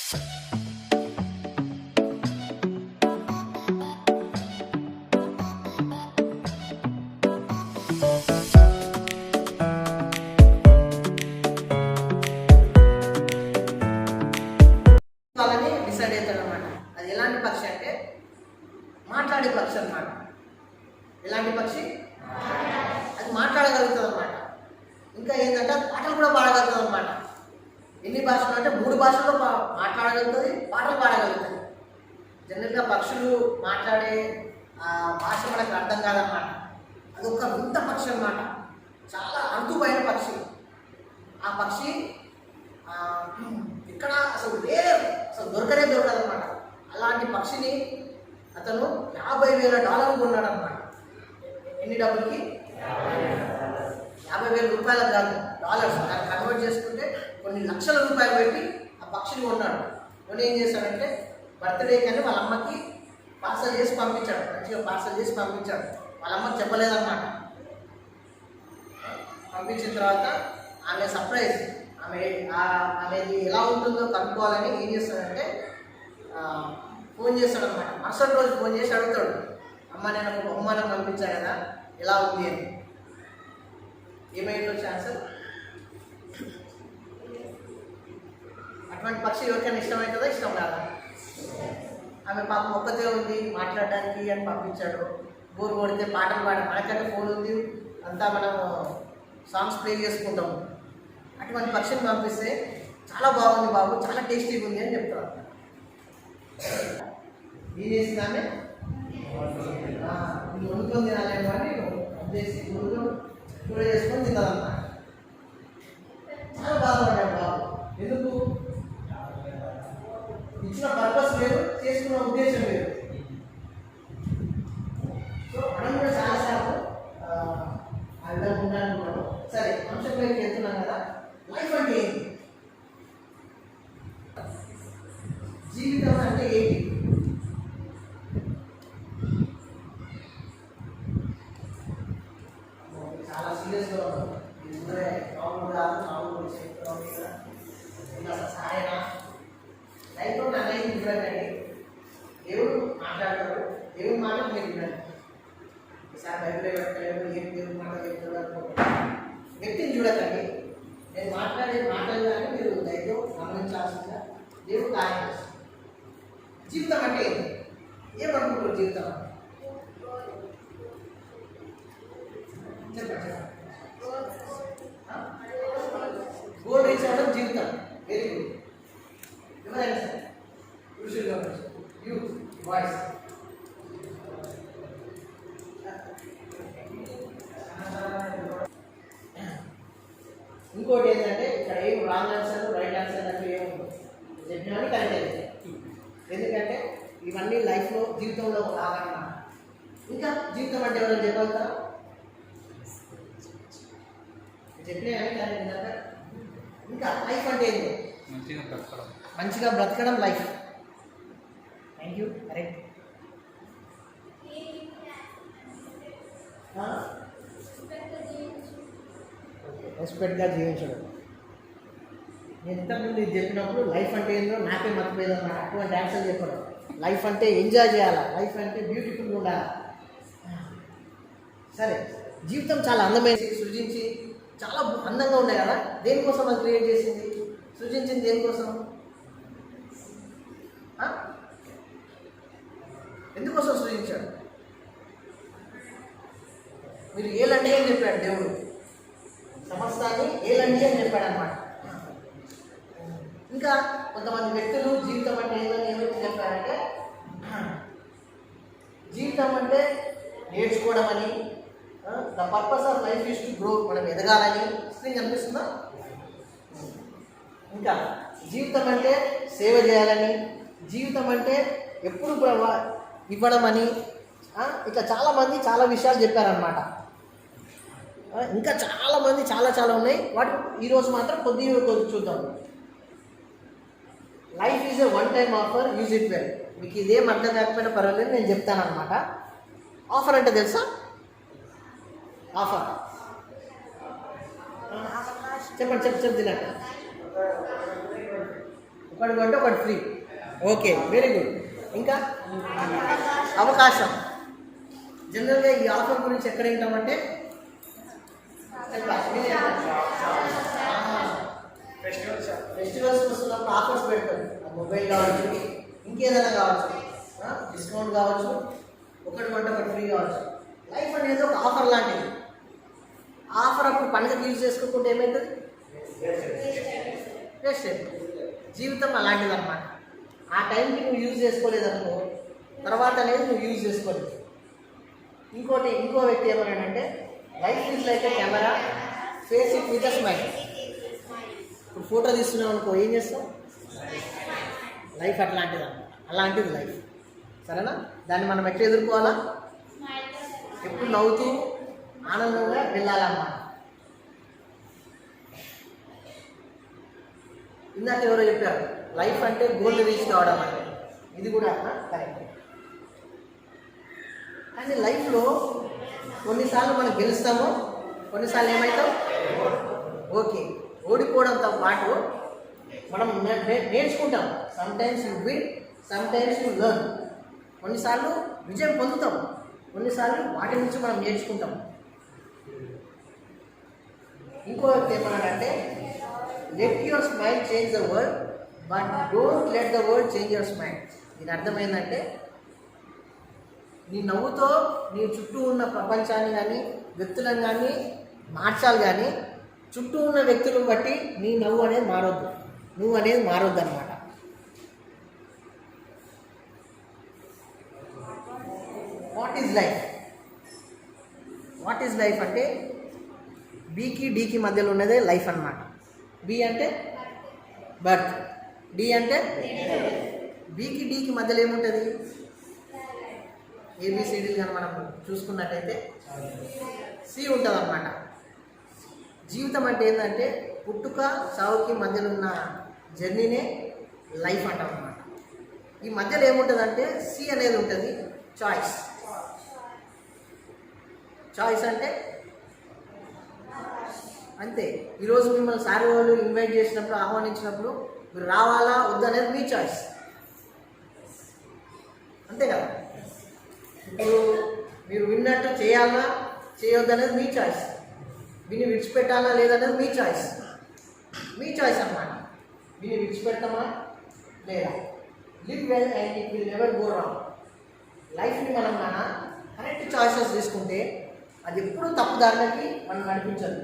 వాళ్ళని డిసైడ్ అవుతాడు అనమాట. అది ఎలాంటి పక్షి అంటే మాట్లాడే పక్షి అనమాట. ఎలాంటి పక్షి? అది మాట్లాడగలుగుతుంది అనమాట. ఇంకా ఏంటంటే పాటలు కూడా పాడగలుగుతుంది అనమాట. ఎన్ని భాషలు అంటే 3 భాషల్లో మాట్లాడగలుగుతుంది, పాటలు పాడగలుగుతుంది. జనరల్గా పక్షులు మాట్లాడే భాష మనకు అర్థం కాదనమాట. అది ఒక వింత పక్షి అనమాట. చాలా అరుదుమైన పక్షి. ఆ పక్షి ఇక్కడ అసలు దొరకదనమాట. అలాంటి పక్షిని అతను $50,000 కొన్నాడనమాట. ఎన్ని డబ్బులకి? $50,000 కాదు, డాలర్స్. దాన్ని కన్వర్ట్ చేసుకుంటే కొన్ని లక్షల రూపాయలు పెట్టి ఆ పక్షిని కొన్నాడు. కొని ఏం చేశాడంటే బర్త్డే కానీ వాళ్ళ అమ్మకి పార్సల్ చేసి పంపించాడు. మంచిగా పార్సల్ చేసి పంపించాడు. వాళ్ళ అమ్మకి చెప్పలేదన్నమాట. పంపించిన తర్వాత ఆమె సర్ప్రైజ్, ఆమెది ఎలా ఉంటుందో కనుక్కోవాలని ఏం చేస్తాడంటే ఫోన్ చేస్తాడనమాట. మరుసటి రోజు ఫోన్ చేసి అడుగుతాడు, అమ్మ నేను ఒక బహుమానం పంపించా కదా, ఎలా ఉంది అని. ఏమైందో ఛాన్సర్? అటువంటి పక్షి ఎవరికైనా ఇష్టమవుతుందో ఇష్టం కాదా? ఆమె పాపం ఒక్కతే ఉంది మాట్లాడడానికి అని పంపించాడు. బోర్ కొడితే పాటలు మనకంటే ఫోన్ ఉంది, అంతా మనం సాంగ్స్ ప్లే చేసుకుంటాము. అటువంటి పక్షిని పంపిస్తే చాలా బాగుంది బాబు, చాలా టేస్టీగా ఉంది అని చెప్తారు. ఏం చేసిందామె? నువ్వు వండుకొని తినాలని వాడిని చేసి కూర చేసుకొని తినాలన్నమాట. చాలా బాగున్నాడు బాబు. ఎందుకు? ఇచ్చిన పర్పస్ వేరు, చేసుకున్న ఉద్దేశం వేరు. సో మనం కూడా చాలాసార్లు ఆ విధంగా ఉండాలనుకున్నాను. సరే, అంశంలోకి వెళ్తున్నాం కదా. లైఫ్ అంటే ఏంటి? జీవితం అంటే ఏంటి? చాలా సీరియస్గా ఉన్నాం. ఇది మామూలు కాదు, మామూలు చెప్తున్నాం సాయన లైఫ్లో నా లైఫ్ చూడకండి. దేవుడు మాట్లాడతాడు, దేవుడు మాట మీరు వినండి. ఈసారి బైబిల్ పెట్టలేదు, ఏం దేవుడు మాట చెప్తాడు వ్యక్తిని చూడకండి. నేను మాట్లాడే మాటలు కానీ మీరు దైవం గమనించాల్సిందిగా దేవుడు కార్యం చేస్తాడు. జీవితం అంటే ఏంటి? ఏమనుకుంటారు జీవితం? చెప్పండి. గోల్ రీచ్ అవ్వడం జీవితం. Very good. ఎవరైనా సరే పురుషులుగా యూత్ వాయిస్ ఇంకోటి ఏంటంటే ఇక్కడ ఏం రాంగ్ ఆన్సర్ రైట్ ఆన్సర్ అంటే ఏముండదు. చెప్పినవన్నీ కరెక్ట్ అయితే. ఎందుకంటే ఇవన్నీ లైఫ్లో జీవితంలో భాగంగా. ఇంకా జీవితం అంటే ఎవరైనా చెప్పగలుగుతారా? చెప్పినవన్నీ కరెక్ట్. ఇంకా లైఫ్ అంటే ఏంటి? మంచిగా బ్రతకడం లైఫ్. Thank you. కరెక్ట్. రెస్పెక్ట్గా జీవించడం. నేను ఇంతకుముందు ఇది చెప్పినప్పుడు లైఫ్ అంటే ఏందో నాకే మర్చిపోయేది అన్నమాట. అటువంటి ఆన్సర్ చెప్పడం. లైఫ్ అంటే ఎంజాయ్ చేయాలా, లైఫ్ అంటే బ్యూటిఫుల్గా ఉండాలి. సరే, జీవితం చాలా అందమైన సృజించి చాలా అందంగా ఉన్నాయి కదా. దేనికోసం అది క్రియేట్ చేసింది? సృజించింది దేనికోసం? ఎందుకోసం సృజించాడు? మీరు ఏలండి అని చెప్పాడు దేవుడు. సమస్తాన్ని ఏలండి అని చెప్పాడు అనమాట. ఇంకా కొంతమంది వ్యక్తులు జీవితం అంటే ఏదని ఏమైతే చెప్పారంటే, జీవితం అంటే నేర్చుకోవడం అని, the purpose of life is to grow, మనం ఎదగాలని. స్క్రీన్ కనిపిస్తుందా? ఇంకా జీవితం అంటే సేవ చేయాలని, జీవితం అంటే ఎప్పుడు ఇవ్వడం అని, ఇట్లా చాలామంది చాలా విషయాలు చెప్పారనమాట. ఇంకా చాలామంది చాలా ఉన్నాయి. వాటి ఈరోజు మాత్రం కొద్దిగా చూద్దాం. Life is a one time offer, use it well. మీకు ఇదేం అర్థం కాకపోయినా పర్వాలేదు, నేను చెప్తాను అనమాట. ఆఫర్ అంటే తెలుసా? ఆఫర్ చెప్పండి తినట్టు. ఒకటి కొంటే ఒకటి ఫ్రీ. Okay, very good. ఇంకా అవకాశం. జనరల్గా ఈ ఆఫర్ గురించి ఎక్కడ వింటామంటే ఫెస్టివల్స్ వస్తున్నప్పుడు ఆఫర్స్ పెడతారు. మొబైల్ కావచ్చు, ఇంకేదైనా కావచ్చు, డిస్కౌంట్ కావచ్చు, ఒకటి కొంటే ఒకటి ఫ్రీ కావచ్చు. లైఫ్ అనేది ఒక ఆఫర్ లాంటిది. ఆఫర్ అప్పుడు పండుగ యూజ్ చేసుకోకుండా ఏమవుతుంది? వేస్ట్ అయిపోతుంది. జీవితం అలాంటిది అన్నమాట. ఆ టైంకి నువ్వు యూజ్ చేసుకోలేదనుకో, తర్వాత అనేది నువ్వు యూజ్ చేసుకోలేదు. ఇంకో వ్యక్తి ఏమన్నాడంటే life is like A camera, face it with a smile. ఇప్పుడు ఫోటో తీస్తున్నావు అనుకో, ఏం చేస్తావు? లైఫ్ అట్లాంటిది అన్నమాట. అలాంటిది లైఫ్. సరేనా? దాన్ని మనం ఎట్లా ఎదుర్కోవాలా? ఎప్పుడు నవ్వుతూ ఆనందంగా వెళ్ళాలన్నమాట. ఇందాక ఎవరో చెప్పారు లైఫ్ అంటే గోల్ రీచ్ కావడం అంటే. ఇది కూడా కరెక్ట్. కానీ లైఫ్లో కొన్నిసార్లు మనం గెలుస్తాము, కొన్నిసార్లు ఏమవుతాం? ఓకే, ఓడిపోవడంతో పాటు మనం నేర్చుకుంటాం. Sometimes you win, sometimes you learn. కొన్నిసార్లు విజయం పొందుతాం, కొన్నిసార్లు వాటి నుంచి మనం నేర్చుకుంటాం. ఇంకో ఏమన్నాడంటే let your smile change the world, but don't let the world change your smile. దీని అర్థమైందంటే నీ నవ్వుతో నీ చుట్టూ ఉన్న ప్రపంచాన్ని కానీ వ్యక్తులను కానీ మార్చాలి, కానీ చుట్టూ ఉన్న వ్యక్తులను బట్టి నీ నవ్వు అనేది మారొద్దు, నువ్వు అనేది మారొద్దు అన్నమాట. What is life? What is life అంటే బీకి డీకి మధ్యలో ఉన్నదే లైఫ్ అన్నమాట. బి అంటే బర్త్, డి అంటే బీకి డీకి మధ్యలో ఏముంటుంది? ఏబిసిడీలు కానీ మనం చూసుకున్నట్టయితే సి ఉంటుంది అన్నమాట. జీవితం అంటే ఏంటంటే పుట్టుక చావుకి మధ్యలో ఉన్న జర్నీనే లైఫ్ అంటాం అన్నమాట. ఈ మధ్యలో ఏముంటుందంటే సి అనేది ఉంటుంది, చాయిస్. చాయిస్ అంటే అంతే. ఈరోజు మిమ్మల్ని సార్ వాళ్ళు ఇన్వైట్ చేసినప్పుడు, ఆహ్వానించినప్పుడు మీరు రావాలా వద్దు అనేది మీ చాయిస్, అంతే కదా. ఇప్పుడు మీరు విన్నట్టు చేయాలా చేయొద్దు అనేది మీ చాయిస్, విని విడిచిపెట్టాలా లేదనేది మీ చాయిస్. మీ చాయిస్ అన్నమాట. విని విడిచిపెడతామా లేదా? Live well and it will never go wrong. లైఫ్ని మనం మన కరెక్ట్ చాయిసెస్ తీసుకుంటే అది ఎప్పుడూ తప్పుదారులకి మనం నడిపించదు.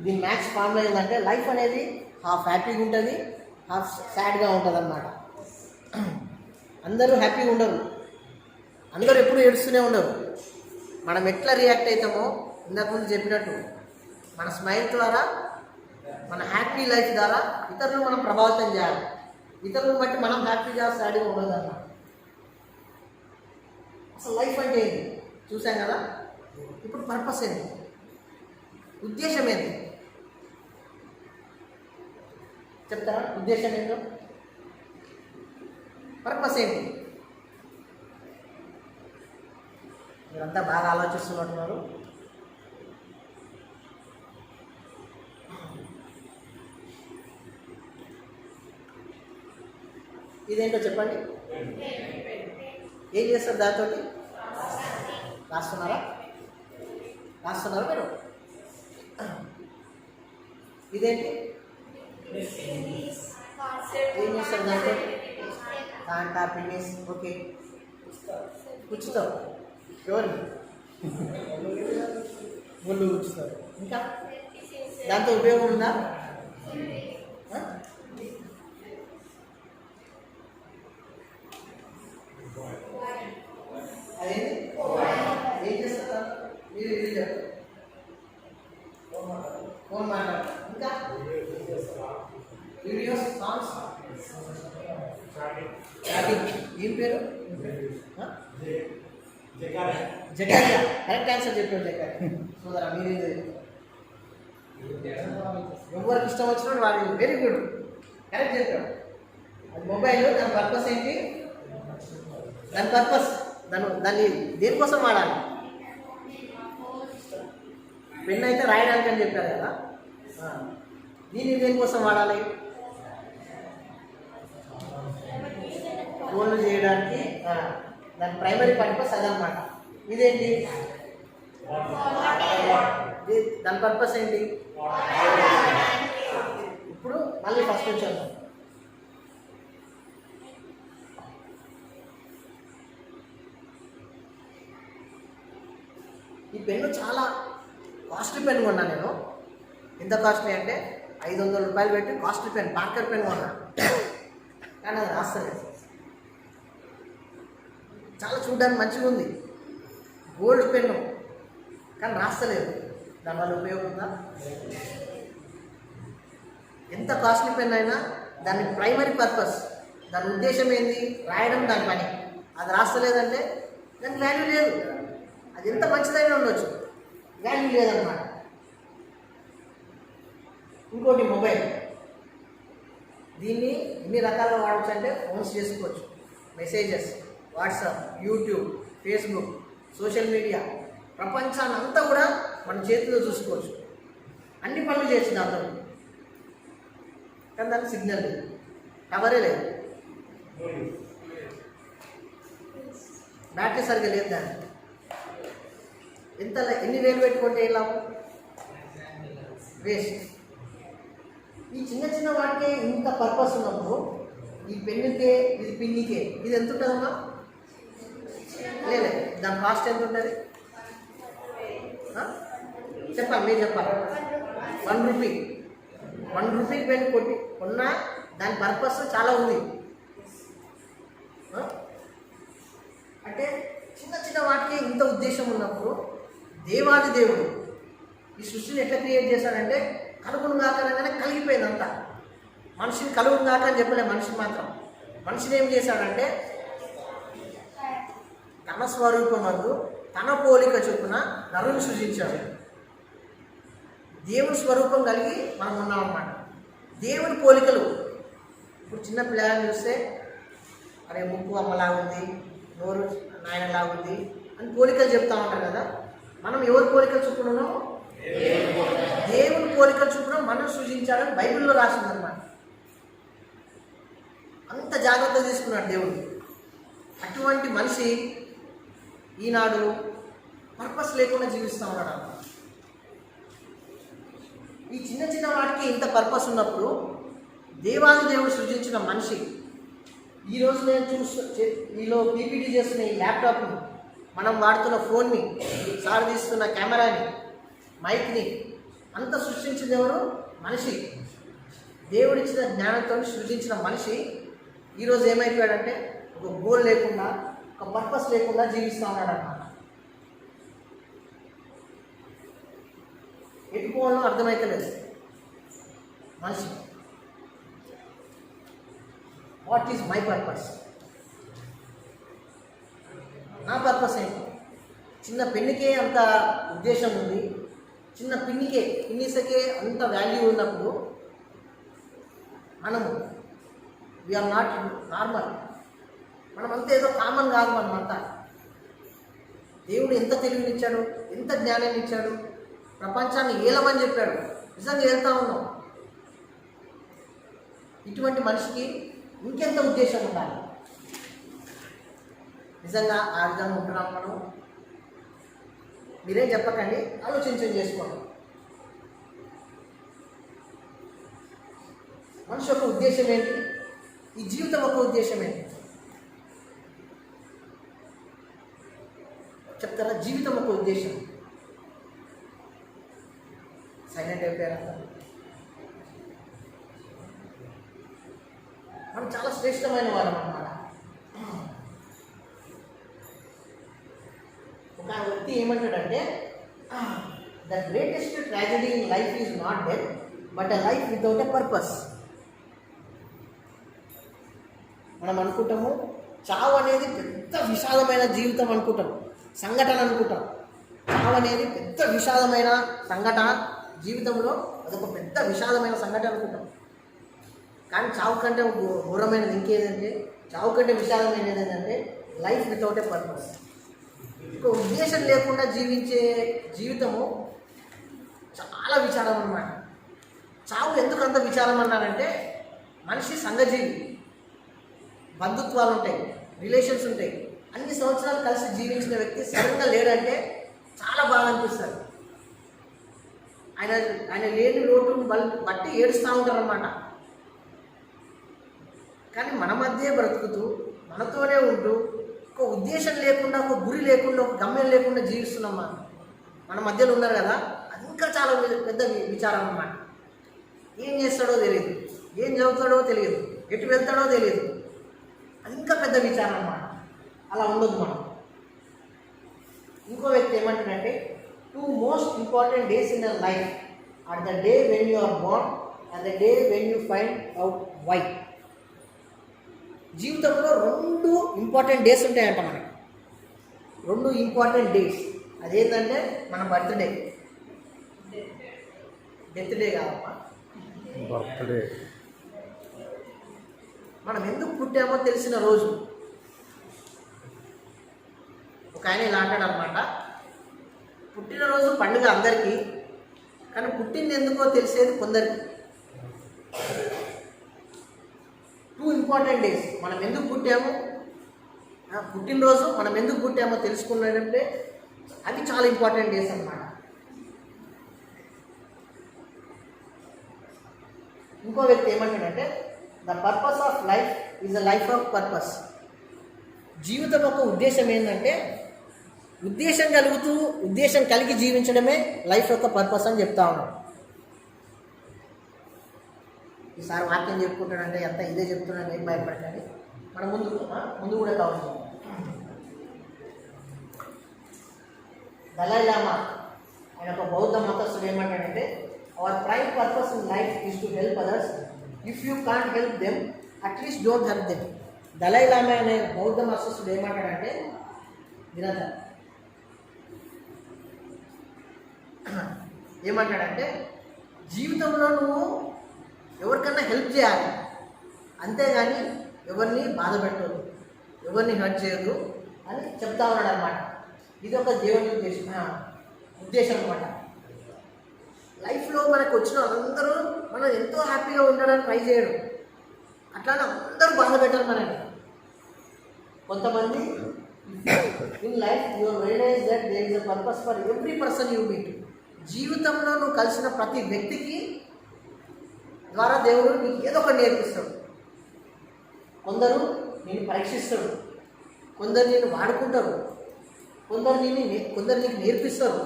దీని మ్యాథ్స్ ఫార్ములా ఏంటంటే లైఫ్ అనేది హాఫ్ హ్యాపీగా ఉంటుంది, హాఫ్ సాడ్గా ఉంటుంది అన్నమాట. అందరూ హ్యాపీగా ఉండరు, అందరూ ఎప్పుడు ఏడుస్తూనే ఉండరు. మనం ఎట్లా రియాక్ట్ అవుతామో ఇంతకు ముందు చెప్పినట్టు మన స్మైల్ ద్వారా, మన హ్యాపీ లైఫ్ ద్వారా ఇతరులను మనం ప్రభావితం చేయాలి. ఇతరులను బట్టి మనం హ్యాపీగా సాడ్గా ఉండదు అన్నమాట. అసలు లైఫ్ అంటే ఏంటి చూసాం కదా. ఇప్పుడు పర్పస్ ఏంటి, ఉద్దేశం ఏంటి చెప్తారా? ఉద్దేశం ఏంటో, పర్పస్ ఏంటి? మీరంతా బాగా ఆలోచిస్తున్నట్టున్నారు. ఇదేంటో చెప్పండి. ఏం చేస్తారు దాంతో? రాస్తున్నారా మీరు? ఇదేంటి? ఏం చేస్తారు దాంతో? కాంటా, పిన్నిస్. ఓకే, కూర్చుతావు. ఎవరిని? ముళ్ళు కూర్చుతారు. ఇంకా దాంతో ఉపయోగం ఉందా? అదేంటి? ఏం చేస్తారు మీరు? ఫోన్ మాట్లాడతారు. ఇంకా వీడియోస్, సాంగ్స్, చాటింగ్. ఏం పేరు? జకారియా. కరెక్ట్ ఆన్సర్ చెప్పాడు జకారియా. సోదరా మీరు ఎవరికి ఇష్టం వచ్చినట్టు వాడు వెరీ గుడ్, కరెక్ట్ చెప్పాడు. అది మొబైల్, దాని పర్పస్ ఏంటి? దాని పర్పస్ దాన్ని దేనికోసం వాడాలి? పెన్ అయితే రాయడానికి అని చెప్పారు కదా. దీన్ని దేనికోసం వాడాలి? ఫోన్లు చేయడానికి. దాని ప్రైమరీ పర్పస్ అదనమాట. ఇదేంటి? దాని పర్పస్ ఏంటి? ఇప్పుడు మళ్ళీ ఫస్ట్ నుంచి వద్దాం. ఈ పెన్ను చాలా కాస్ట్లీ పెన్ కొన్నా నేను. ఎంత కాస్ట్లీ అంటే 500 రూపాయలు పెట్టి కాస్ట్లీ పెన్, పార్కర్ పెన్ కొన్నా. కానీ అది రాస్తలేదు. చాలా చూడడానికి మంచిగా ఉంది, గోల్డ్ పెన్ను, కానీ రాస్తలేదు. దానివల్ల ఉపయోగం ఉందా? ఎంత కాస్ట్లీ పెన్ అయినా దాని ప్రైమరీ పర్పస్, దాని ఉద్దేశం ఏంది? రాయడం, దాని పని. అది రాస్తలేదంటే దానికి వాల్యూ లేదు. అది ఎంత మంచిదైనా ఉండొచ్చు, వాల్యూ లేదన్నమాట. ఇంకోటి మొబైల్. దీన్ని ఎన్ని రకాలుగా వాడచ్చు అంటే ఫోన్స్ చేసుకోవచ్చు, messages, WhatsApp, YouTube, Facebook, social media, ప్రపంచాన్ని అంతా కూడా మన చేతిలో చూసుకోవచ్చు. అన్ని పనులు చేయొచ్చు దాంతో. కానీ దానికి సిగ్నల్ లేదు, టవరే లేదు, బ్యాటరీ సరిగ్గా లేదు. దాన్ని ఎన్ని వేలు పెట్టుకుంటే ఏం లాభం? వేస్ట్. ఈ చిన్న చిన్న వాటికే ఇంత పర్పస్ ఉన్నప్పుడు ఈ పెన్నుకే, ఇది పిన్నికే, ఇది ఎంత ఉంటుందమ్మా? లేదు, దాని కాస్ట్ ఎంత ఉంటుంది చెప్పాలి, మీరు చెప్పాలి. 1 రూపీ. 1 రూపీకి పెన్ను కొన్నా దాని పర్పస్ చాలా ఉంది. అంటే చిన్న చిన్న వాటికి ఇంత ఉద్దేశం ఉన్నప్పుడు దేవాది దేవుడు ఈ సృష్టిని ఎట్లా క్రియేట్ చేశాడంటే కలుగును గాక అనగానే కలిగిపోయింది అంతా. మనిషిని కలుగును గాక అని చెప్పలే, మనిషిని మాత్రం. మనిషిని ఏం చేశాడంటే తన స్వరూపమందు తన పోలిక చొప్పున నరుని సృజించాడు. దేవుని స్వరూపం కలిగి మనం ఉన్నామన్నమాట. దేవుని పోలికలు. ఇప్పుడు చిన్న పిల్లలను చూస్తే అరే ముక్కు అమ్మలాగా ఉంది, నోరు నాయనలాగా ఉంది అని పోలికలు చెప్తా ఉంటారు కదా. మనం ఎవరి పోలికలు చొప్పున ఉన్నామో దేవుని పోలికలు చొప్పున మనం సృజించాలని బైబిల్లో రాసిందన్నమాట. అంత జాగ్రత్త తీసుకున్నాడు దేవుడు. అటువంటి మనిషి ఈనాడు పర్పస్ లేకుండా జీవిస్తూ ఉన్నాడు అన్నమాట. ఈ చిన్న చిన్న వాటికి ఇంత పర్పస్ ఉన్నప్పుడు దేవాది దేవుడు సృజించిన మనిషి ఈరోజు నేను ఈలో పీపీటీ చేస్తున్న ఈ ల్యాప్టాప్ని, మనం వాడుతున్న ఫోన్ని, సారదీస్తున్న కెమెరాని, మైక్ని అంతా సృష్టించింది ఎవరు? మనిషి. దేవుడిచ్చిన జ్ఞానంతో సృజించిన మనిషి ఈరోజు ఏమైపోయాడంటే ఒక గోల్ లేకుండా, ఒక పర్పస్ లేకుండా జీవిస్తూ ఉన్నాడు అన్నమాట. ఎటుపోవాలో అర్థమైతలేదు మనిషి. What is my purpose? నా పర్పస్ ఏంటి? చిన్న పెన్నుకే అంత ఉద్దేశం ఉంది, చిన్న పిన్నిసకే అంత వాల్యూ ఉన్నప్పుడు మనము వీఆర్ నాట్ నార్మల్. మనమంతా ఏదో కామన్ కాదు. మనమంతా దేవుడు ఎంత తెలివినిచ్చాడు, ఎంత జ్ఞానాన్ని ఇచ్చాడు, ప్రపంచాన్ని ఏలమని చెప్పాడు. నిజంగా ఏళ్తా ఉన్నాం. ఇటువంటి మనిషికి ఇంకెంత ఉద్దేశం ఉండాలి? నిజంగా ఆ విధంగా ఉంటున్నాం మనం? మీరేం చెప్పకండి, ఆలోచించండి, చేసుకోండి. మనిషి యొక్క ఉద్దేశం ఏంటి? ఈ జీవితం యొక్క ఉద్దేశం ఏంటి చెప్తారా? జీవితం యొక్క ఉద్దేశం. సైలెంట్ అయిపోయారంట. మనం చాలా శ్రేష్టమైన వాళ్ళం అన్నమాట. ఒక వ్యక్తి ఏమంటాడంటే the greatest tragedy in life is not death but a life without a purpose. మనం అనుకుంటాము చావు అనేది పెద్ద విషాదమైన జీవితం అనుకుంటాం, సంఘటన అనుకుంటాం. చావు అనేది పెద్ద విషాదమైన సంఘటన జీవితంలో, అదొక పెద్ద విషాదమైన సంఘటన అనుకుంటాం. కానీ చావు కంటే ఘోరమైనది ఇంకేదంటే, చావు కంటే విషాదమైనది ఏంటంటే లైఫ్ వితౌట్ ఏ పర్పస్. ఒక ఉద్దేశం లేకుండా జీవించే జీవితము చాలా విచారం అన్నమాట. చావు ఎందుకు అంత విచారం అన్నారంటే మనిషి సంఘజీవి, బంధుత్వాలు ఉంటాయి, రిలేషన్స్ ఉంటాయి. అన్ని సంవత్సరాలు కలిసి జీవించిన వ్యక్తి సడన్గా లేడంటే చాలా బాగా అనిపిస్తుంది. ఆయన లేని లోటును బట్టి ఏడుస్తూ ఉంటారన్నమాట. కానీ మన మధ్య బ్రతుకుతూ మనతోనే ఉంటూ ఒక ఉద్దేశం లేకుండా, ఒక గురి లేకుండా, ఒక గమ్యం లేకుండా జీవిస్తున్నాం. మన మధ్యలో ఉన్నారు కదా, అది ఇంకా చాలా పెద్ద విచారం అన్నమాట. ఏం చేస్తాడో తెలియదు, ఏం చదువుతాడో తెలియదు, ఎటు వెళ్తాడో తెలియదు. అది ఇంకా పెద్ద విచారం అన్నమాట. అలా ఉండదు మనం. ఇంకో వ్యక్తి ఏమంటాడంటే 2 most important days in your life are the day when you are born and the day when you find out why. జీవితంలో 2 ఇంపార్టెంట్ డేస్ ఉంటాయంట మనకి. 2 ఇంపార్టెంట్ డేస్. అదేంటంటే మన బర్త్డే, డెత్ డే కాదమ్మా, బర్త్డే. మనం ఎందుకు పుట్టామో తెలిసిన రోజు. ఒక ఆయన ఇలా అంటాడు అనమాట, పుట్టినరోజు పండుగ అందరికీ, కానీ పుట్టింది ఎందుకో తెలిసేది కొందరికి. 2 ఇంపార్టెంట్ డేస్. మనం ఎందుకు పుట్టామో, పుట్టినరోజు మనం ఎందుకు పుట్టామో తెలుసుకున్నాడంటే అవి చాలా ఇంపార్టెంట్ డేస్ అన్నమాట. ఇంకో వ్యక్తి ఏమంటాడంటే the purpose of life is the life of purpose. జీవితం యొక్క ఉద్దేశం ఏంటంటే ఉద్దేశం కలిగి జీవించడమే లైఫ్ యొక్క పర్పస్ అని చెప్తా ఉన్నాడు. ఈసారి వాక్యం చెప్పుకుంటాడంటే ఎంత ఇదే చెప్తున్నాను, ఏం భయపడకండి. మనం ముందు కూడా కావచ్చు. దలై లామా ఆయన ఒక బౌద్ధ మతస్థుడు ఏమంటాడంటే our prime purpose in life is to help others. If you can't help them at least don't help them. దలై లామా అనే బౌద్ధ మతస్థుడు ఏమంటాడంటే వినదా ఏమంటాడంటే జీవితంలో నువ్వు ఎవరికన్నా హెల్ప్ చేయాలి, అంతేగాని ఎవరిని బాధ పెట్టదు, ఎవరిని హర్ట్ చేయదు అని చెప్తా ఉన్నాడు అనమాట. ఇది ఒక దేవుని ఉద్దేశం అనమాట. లైఫ్లో మనకు వచ్చిన అందరూ మనం ఎంతో హ్యాపీగా ఉండడానికి ట్రై చేయడం, అట్లానే అందరూ బాధ పెట్టారు మనని. కొంతమంది in life you realize that there is a purpose for every person you meet. జీవితంలో నువ్వు కలిసిన ప్రతి వ్యక్తికి ద్వారా దేవుడు నీకు ఏదో ఒకటి నేర్పిస్తాడు. కొందరు నేను పరీక్షిస్తాడు, కొందరు నేను వాడుకుంటారు, కొందరు నీకు నేర్పిస్తారు,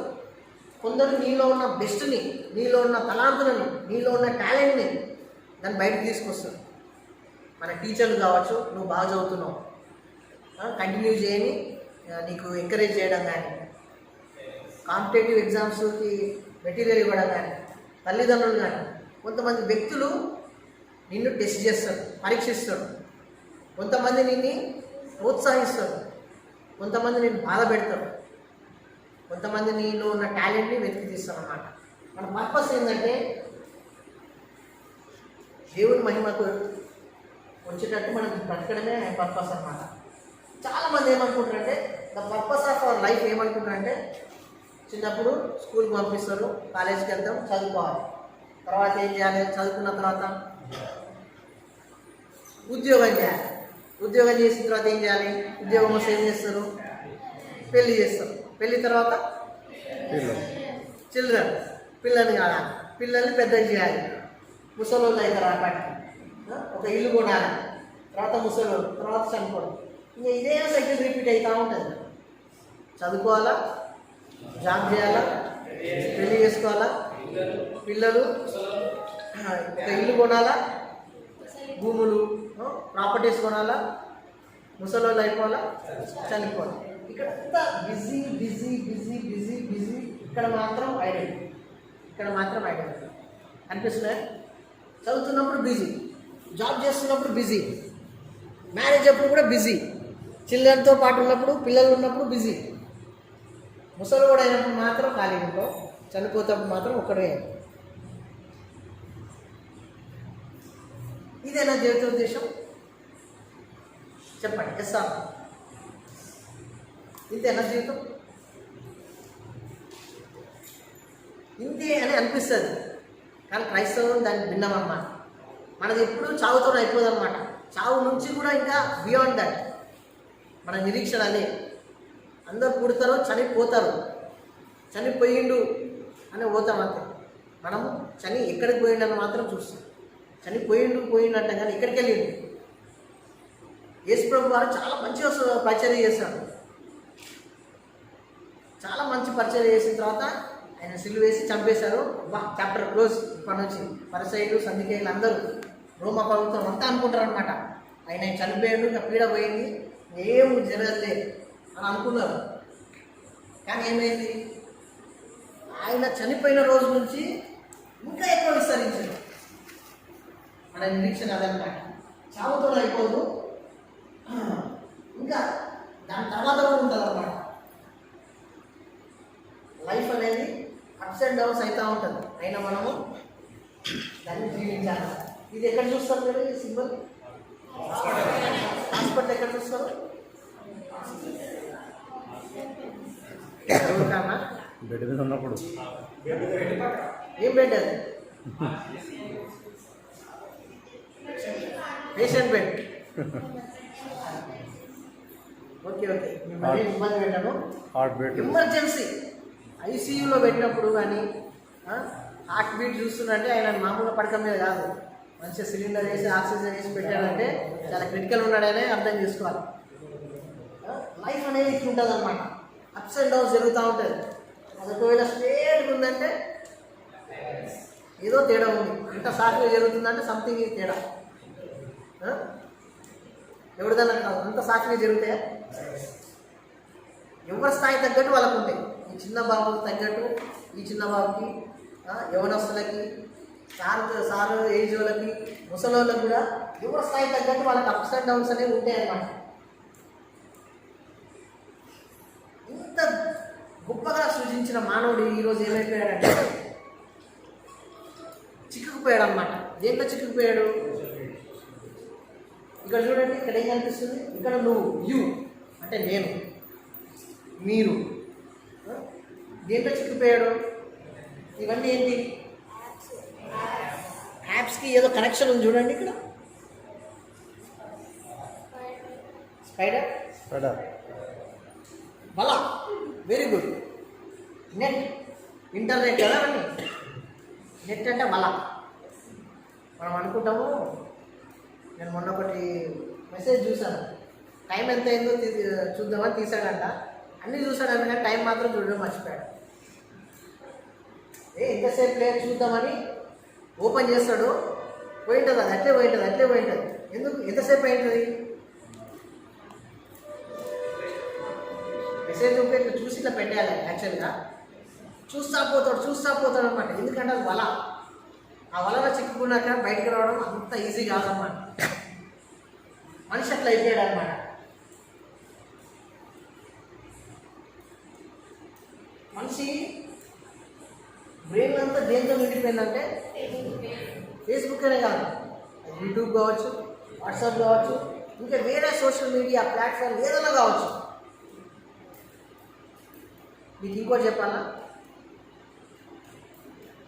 కొందరు నీలో ఉన్న బెస్ట్ని, నీలో ఉన్న తలాంతులని, నీలో ఉన్న టాలెంట్ని దాన్ని బయటకు తీసుకొస్తారు. మన టీచర్లు కావచ్చు, నువ్వు బాగా చదువుతున్నావు కంటిన్యూ చేయని నీకు ఎంకరేజ్ చేయడం కానీ, కాంపిటేటివ్ ఎగ్జామ్స్కి మెటీరియల్ ఇవ్వడం కానీ, తల్లిదండ్రులు కానీ, కొంతమంది వ్యక్తులు నిన్ను టెస్ట్ చేస్తారు, పరీక్షిస్తారు, కొంతమంది నిన్ను ప్రోత్సహిస్తారు, కొంతమంది నేను బాధ పెడతారు, కొంతమంది నీలో ఉన్న టాలెంట్ని వెతికి తీస్తారు అన్నమాట. మన పర్పస్ ఏంటంటే దేవుని మహిమకు వచ్చేటట్టు మనం బ్రతకడమే పర్పస్ అన్నమాట. చాలామంది ఏమనుకుంటారంటే the purpose of our life ఏమనుకుంటారంటే చిన్నప్పుడు స్కూల్కి పంపిస్తారు, కాలేజీకి వెళ్తాం, చదువుకోవాలి, తర్వాత ఏం చేయాలి, చదువుకున్న తర్వాత ఉద్యోగం చేయాలి, ఉద్యోగం చేసిన తర్వాత ఏం చేయాలి, ఉద్యోగం వస్తే ఏం చేస్తారు, పెళ్ళి చేస్తారు, పెళ్ళి తర్వాత చిల్డ్రన్, పిల్లల్ని కాదా, పిల్లల్ని పెద్దగా చేయాలి, ముసలోళ్ళు అవుతారు, అప్పటికి ఒక ఇల్లు కొనాలి, తర్వాత ముసలోళ్ళు, తర్వాత చనిపోవడం. ఇంకా ఇదే సైకిల్ రిపీట్ అవుతూ ఉంటుంది. చదువుకోవాలా, జాబ్ చేయాలా, పెళ్ళి చేసుకోవాలా, పిల్లలు, ఒక ఇల్లు కొనాలా, భూములు ప్రాపర్టీస్ కొనాలా, ముసలోళ్ళు అయిపోవాలా, చనిపోవాలి. ఇక్కడ అంతా busy busy busy busy busy. ఇక్కడ మాత్రం ఐడెంటిటీ అనిపిస్తున్నాయి. చదువుతున్నప్పుడు బిజీ, జాబ్ చేస్తున్నప్పుడు బిజీ, మ్యారేజ్ అప్పుడు కూడా బిజీ, చిల్డ్రన్తో పాటు ఉన్నప్పుడు, పిల్లలు ఉన్నప్పుడు బిజీ, ముసలి కూడా అయినప్పుడు మాత్రం ఖాళీ ఉంటాం, చనిపోతప్పుడు మాత్రం ఒక్కడే. ఇదేనా జీవిత ఉద్దేశం? చెప్పండి. ఎస్ సార్, ఇంతేనా జీవితం? ఇంతే అని అనిపిస్తుంది. కానీ క్రైస్తవం దానికి భిన్నం అన్నమాట. మనది ఎప్పుడు చావుతో అయిపోదన్నమాట. చావు నుంచి కూడా ఇంకా బియాండ్ దట్ మన నిరీక్షణ అదే. అందరు పుడతారు, చనిపోతారు, చనిపోయిండు అని పోతాం అంతే. మనము ఎక్కడికి పోయిండని మాత్రం చూస్తాం. పోయిండు అంటే కానీ ఎక్కడికి వెళ్ళిండు. యేసుప్రభు వారు చాలా మంచిగా పరిచర్య చేశాడు. చాలా మంచి పరిచర్య చేసిన తర్వాత ఆయన సిలువ వేసి చంపేశారు. Chapter close. ఇప్పటి నుంచి పరిసయ్యులు, సంధికేయులు అందరూ రోమా ప్రభుత్వం అంతా అనుకుంటారు అనమాట, ఆయన చనిపోయాడు, ఇంకా పీడ పోయింది, ఏం జరగలే అని అనుకున్నారు. కానీ ఏమైంది, ఆయన చనిపోయిన రోజు నుంచి ఇంకా ఎక్కువ విస్తరించారు. మన నిరీక్షణ అదనమాట. చావుతో అయిపోదు, ఇంకా దాని తర్వాత కూడా ఉంటుంది అన్నమాట. లైఫ్ అనేది అప్స్ అండ్ డౌన్స్ అవుతూ ఉంటుంది. అయినా మనము దాన్ని జీవించాలి. ఇది ఎక్కడ చూస్తారు మీరు? ఈ సింబల్ హాస్పిటల్ ఎక్కడ చూస్తారు? బెడ్ మీద ఉన్నప్పుడు. ఏం బెడ్ అది? Patient bed. ఓకే ఓకే, మిమ్మల్ని ఇబ్బంది పెట్టాను. ఎమర్జెన్సీ ఐసీయూలో పెట్టినప్పుడు కానీ హార్ట్ బీట్ చూస్తున్నట్టే ఆయన మామూలుగా పడక మీద కాదు, మంచిగా సిలిండర్ వేసి ఆక్సిజన్ వేసి పెట్టారంటే చాలా క్రిటికల్ ఉన్నాడనే అర్థం చేసుకోవాలి. లైఫ్ అనేది ఇట్లా ఉంటుంది అనమాట. అప్స్ అండ్ డౌన్స్ జరుగుతూ ఉంటుంది. అది ఒకవేళ స్ట్రేట్గా ఉందంటే ఏదో తేడా ఉంది, ఇంత సాఫీగా జరుగుతుందంటే సంథింగ్ ఇది తేడా. ఎవరిదన్నా కాదు, అంత సాఫీగా జరుగుతాయా? ఎవరి స్థాయి తగ్గట్టు వాళ్ళకు ఉంటాయి. ఈ చిన్న బాబుకి తగ్గట్టు ఈ చిన్న బాబుకి, యవనస్తులకి, సార్ ఏజ్ వాళ్ళకి, ముసలోళ్ళకి కూడా ఎవరి స్థాయి తగ్గట్టు వాళ్ళకి అప్స్ అండ్ డౌన్స్ అనేవి ఉంటాయి అన్నమాట. ఇంత గొప్పగా సృజించిన మానవుడు ఈరోజు ఏమైపోయాడంటే చిక్కుకుపోయాడు అన్నమాట. దేంట్లో చిక్కుకుపోయాడు? ఇక్కడ చూడండి, ఇక్కడ ఏం కనిపిస్తుంది? ఇక్కడ నువ్వు, యూ అంటే నేను, మీరు. దేంట్లో చిక్కుపోయాడు? ఇవన్నీ ఏంటి? యాప్స్కి ఏదో కనెక్షన్ ఉంది చూడండి. ఇక్కడ స్పైడర్, వల, వెరీ గుడ్. నెట్, ఇంటర్నెట్ కదా అండి. నెట్ అంటే వల. మనం అనుకుంటాము, నేను మొన్న ఒకటి మెసేజ్ చూశాను, టైం ఎంత అయిందో చూద్దామని తీసాడంట. అన్నీ చూశాడు కానీ టైం మాత్రం చూడడం మర్చిపోయాడు. ఎంతసేపు లేదు చూద్దామని ఓపెన్ చేస్తాడు, పోయింటుంది, అది అట్లే పోయింటుంది. ఎందుకు ఎంతసేపు అయింటుంది? మెసేజ్ ఉంటే ఇట్లా చూసి ఇట్లా పెట్టాలి. యాక్చువల్గా చూస్తా పోతాడు అనమాట. ఎందుకంటే అది వల. ఆ వలలో చిక్కుకున్నాక బయటకు రావడం అంత ఈజీ కాదన్నమాట. మనిషి అట్లా అయిపోయాడు అనమాట. మనిషి బ్రెయిన్ అంతా దేంతో నిండిపోయిందంటే ఫేస్బుక్ అనే కాదు, యూట్యూబ్ కావచ్చు, వాట్సాప్ కావచ్చు, ఇంకా వేరే సోషల్ మీడియా ప్లాట్ఫామ్ ఏదైనా కావచ్చు. మీకు ఇంకోటి చెప్పాలా,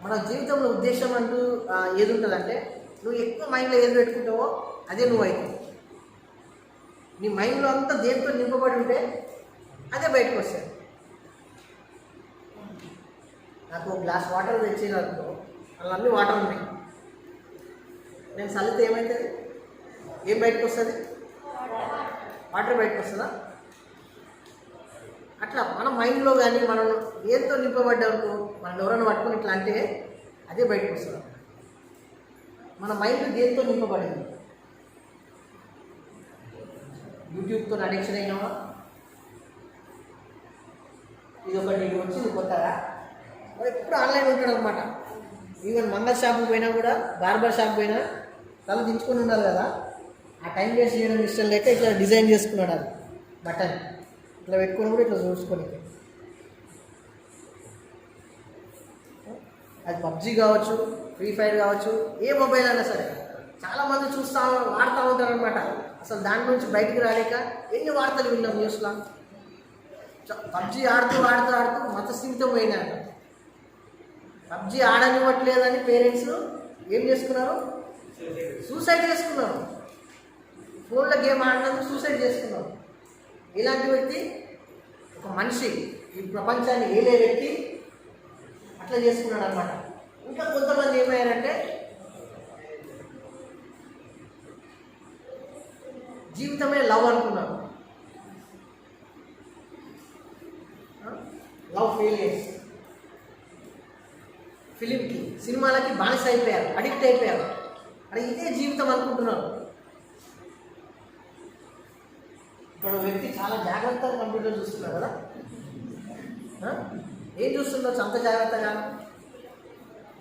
మన జీవితంలో ఉద్దేశం అంటూ ఏది ఉంటుందంటే, నువ్వు ఎక్కువ మైండ్లో ఏది పెట్టుకుంటావో అదే నువ్వు అవుతావు. నీ మైండ్లో అంతా దేంతో నింపబడి ఉంటే అదే బయటకు వస్తుంది. నాకు ఒక గ్లాస్ వాటర్ తెచ్చినప్పుడు అందులో అన్నీ వాటర్ ఉన్నాయి. నేను చల్లితే ఏమవుతుంది? ఏం బయటకు వస్తుంది? వాటర్ బయటకు వస్తుందా? అట్లా మన మైండ్లో కానీ మనం దేంతో నింపబడ్డామనుకో, మనం ఎవరైనా పట్టుకొని ఇట్లా అంటే అదే బయటకు వస్తుంది. మన మైండ్ దేంతో నింపబడింది? యూట్యూబ్తో అడిక్షన్ అయినావా? ఇది ఒకటి వచ్చింది కొత్తగా, ఎప్పుడు ఆన్లైన్ ఉంటాడు అనమాట. ఈవెన్ మంగళ షాప్కి పోయినా కూడా, బార్బర్ షాప్ పోయినా తల దించుకొని ఉన్నారు కదా, ఆ టైం వేస్ట్ చేయడం ఇష్టం లేక ఇట్లా డిజైన్ చేసుకున్నాడు. అది బటన్ ఇట్లా పెట్టుకొని కూడా ఇట్లా చూసుకొని, అది పబ్జీ కావచ్చు, ఫ్రీ ఫైర్ కావచ్చు, ఏ మొబైల్ అయినా సరే చాలామంది వాడుతూ ఉంటారు అనమాట. అసలు దాని నుంచి బయటికి రాలేక ఎన్ని వార్తలు విన్నాం న్యూస్లో. పబ్జీ ఆడుతూ మత స్థిమితం పోయినాడు. పబ్జి ఆడనివ్వట్లేదని పేరెంట్స్ ఏం చేసుకున్నారు? సూసైడ్ చేసుకున్నారు. ఫోన్లో గేమ్ ఆడినందుకు సూసైడ్ చేసుకున్నారు. ఇలాంటి వ్యక్తి ఒక మనిషి, ఈ ప్రపంచాన్ని ఏలే వ్యక్తి అట్లా చేసుకున్నాడు అనమాట. ఇంకా కొంతమంది ఏమయ్యారంటే జీవితమే లవ్ అనుకున్నారు. లవ్ ఫెయిలియర్స్, ఫిలింకి సినిమాలకి బానిస అయిపోయారు, అడిక్ట్ అయిపోయారు. అది ఇదే జీవితం అనుకుంటున్నారు. ఇప్పుడు వ్యక్తి చాలా జాగ్రత్తగా కంప్యూటర్ చూస్తున్నారు కదా. ఏం చూస్తుండొచ్చు అంత జాగ్రత్తగా?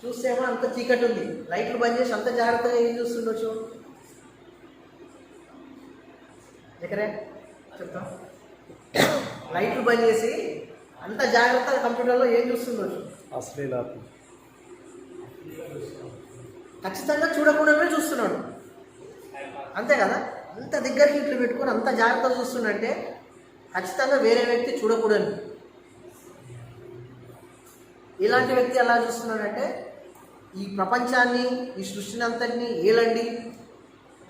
చూస్తేమో అంత చీకటి ఉంది, లైట్లు బంద్ చేసి అంత జాగ్రత్తగా ఏం చూస్తుండొచ్చు? ఎక్కడే చెప్తాం. లైట్లు బంద్ చేసి అంత జాగ్రత్తగా కంప్యూటర్లో ఏం చూస్తుండొచ్చు? అశ్లీలాత ఖచ్చితంగా చూడకూడదనే చూస్తున్నాడు, అంతే కదా. అంత దగ్గరికి ఇట్లు పెట్టుకొని అంత జాగ్రత్తగా చూస్తుండంటే ఖచ్చితంగా వేరే వ్యక్తి చూడకూడదు. ఇలాంటి వ్యక్తి ఎలా చూస్తున్నాడంటే ఈ ప్రపంచాన్ని, ఈ సృష్టిని అంతటినీ ఏలండి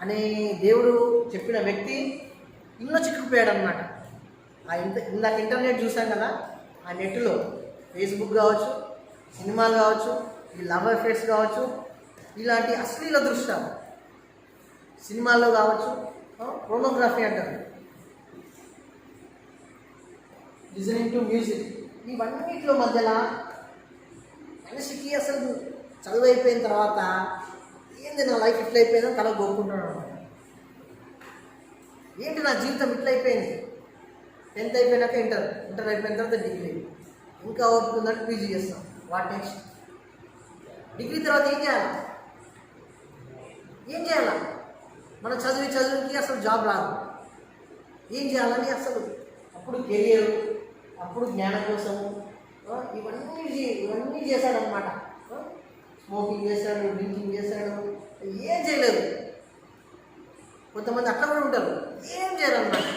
అనే దేవుడు చెప్పిన వ్యక్తి ఇందులో చిక్కుకుపోయాడు అనమాట. ఇందాక ఇంటర్నెట్ చూసాం కదా, ఆ నెట్లో ఫేస్బుక్ కావచ్చు, సినిమాలు కావచ్చు, ఈ లవ్ అఫేర్స్ కావచ్చు, ఇలాంటి అశ్లీల దృశ్యాలు సినిమాల్లో కావచ్చు, పోర్నోగ్రఫీ అంటారు, లిజనింగ్ టు మ్యూజిక్, ఇవన్నిటిలో మధ్యలో మనిషికి అసలు చదువు అయిపోయిన తర్వాత ఏంది నా లైఫ్ ఇట్లా అయిపోయిందని తల కోరుకుంటున్నాడు. ఏంటి నా జీవితం ఇట్లా అయిపోయింది? 10th అయిపోయినాక ఇంటర్ అయిపోయిన తర్వాత డిగ్రీ, ఇంకా ఓపిక ఉందంటే పీజీ చేస్తాం. What next? డిగ్రీ తర్వాత ఏం చేయాలి? మనం చదువుకి అసలు జాబ్ రాదు. ఏం చేయాలని అసలు అప్పుడు కెరియర్, అప్పుడు జ్ఞానం కోసము ఇవన్నీ చేశాడనమాట. స్మోకింగ్ చేశాడు, డ్రింకింగ్ చేశాడు, ఏం చేయలేదు. కొంతమంది అట్లా కూడా ఉంటారు, ఏం చేయరన్నమాట.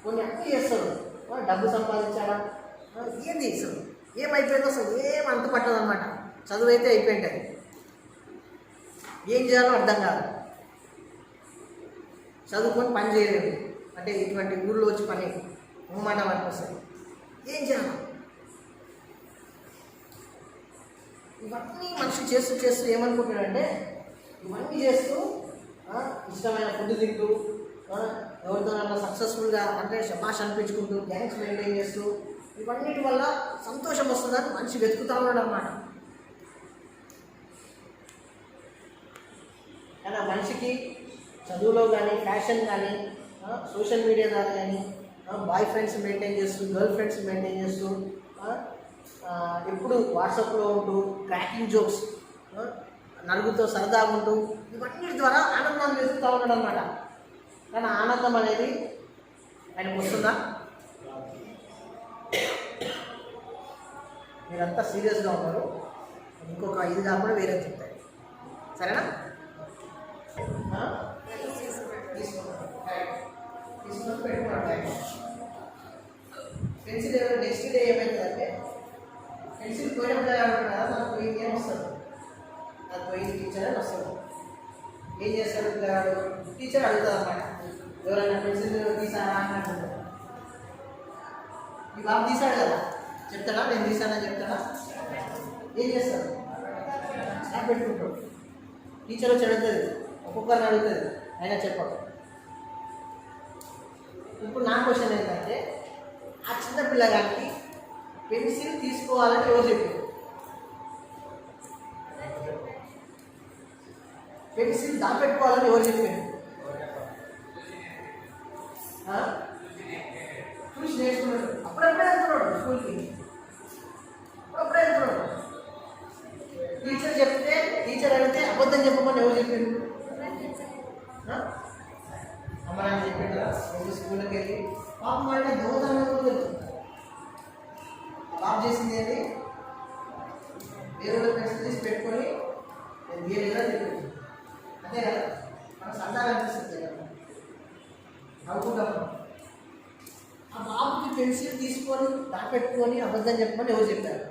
కొన్ని అన్నీ చేస్తాడు, డబ్బు సంపాదించాడా, ఏంది అసలు ఏమైపోయిందో అసలు ఏం అంత పట్టదన్నమాట. చదువు అయితే అయిపోయింటాయి, ఏం చేయాలో అర్థం కాదు. చదువుకొని పని చేయలేదు అంటే ఇటువంటి ఊళ్ళో వచ్చి పని మాట అనిపిస్తుంది. ఏం చేయాలి? ఇవన్నీ మనిషి చేస్తూ ఏమనుకుంటాడంటే ఇవన్నీ చేస్తూ ఇష్టమైన ఫుడ్ తింటూ ఎవరితోనన్నా సక్సెస్ఫుల్గా అంటే శబాష్ అనిపించుకుంటూ గ్యాంగ్స్ మెయింటైన్ చేస్తూ ఇవన్నిటి వల్ల సంతోషం వస్తుందని మనిషి వెతుకుతూ ఉన్నాడు అన్నమాట. కానీ ఆ మనిషికి చదువులో కానీ, ఫ్యాషన్ కానీ, సోషల్ మీడియా ద్వారా కానీ, బాయ్ ఫ్రెండ్స్ మెయింటైన్ చేస్తూ, గర్ల్ ఫ్రెండ్స్ మెయింటైన్ చేస్తూ, ఎప్పుడు వాట్సాప్లో ఉంటూ క్రాకింగ్ జోక్స్ నలుగురితో సరదాగా ఉంటూ ఇవన్నిటి ద్వారా ఆనందాన్ని వెతుకుతూ ఉన్నాడు అన్నమాట. కానీ ఆనందం అనేది ఆయనకు వస్తుందా? మీరంతా సీరియస్గా ఉన్నారు, ఇంకొక ఇది కాకుండా వేరే చెప్తాయి, సరేనా? తీసుకొని పెట్టుకున్నాడు. పెన్సిల్ నెక్స్ట్ డే ఏమవుతుందంటే పెన్సిల్ పోయినప్పుడు అంటారు కదా, నాకు పోయింది ఏం వస్తుంది, నాకు పోయింది టీచర్ అని వస్తుంది. ఏం చేస్తాడు పిల్లగాడు? టీచర్ అడుగుతుంది అన్నమాట, ఎవరైనా పెన్సిల్ తీసారా అని అంటుంటారు. ఈ బాబు తీశాడు కదా, చెప్తాడా నేను తీసానని చెప్తాడా? ఏం చేస్తాడు? స్నాప్ పెట్టుకుంటాడు. టీచర్ వచ్చి అడుగుతుంది, ఒక్కొక్కరిని అడుగుతుంది, అయినా చెప్పడు. ఇప్పుడు నా క్వశ్చన్ ఏంటంటే ఆ చిన్న పిల్లగానికి పెన్సిల్ తీసుకోవాలని ఎవరు చెప్పారు? పెన్సిల్ దాపెట్టుకోవాలని ఎవరు చెప్పారు? చూసి నేర్చుకున్నాడు, అప్పుడప్పుడే వెళ్తున్నాడు స్కూల్కి, అప్పుడప్పుడే వెళ్తున్నాడు. టీచర్ చెప్తే, టీచర్ అడిగితే అబద్ధం చెప్పమని ఎవరు చెప్పారు? అమ్మ నాన్న చెప్పాడు కదా, స్కూల్కి వెళ్ళి పాపం అంటే దోదనం కూడా తెలుస్తుంది. బాబు చేసింది ఏంటి? వేరే పెన్సిల్ తీసి పెట్టుకొని నేను వేరేగా చెప్పాను, అంతే కదా. మనకు సరదాగా అనిపిస్తుంది కదా, నవ్వుకుంటాం. ఆ బాబుకి పెన్సిల్ తీసుకొని దాపెట్టుకొని అబద్ధం చెప్పమని ఎవరు చెప్పారు?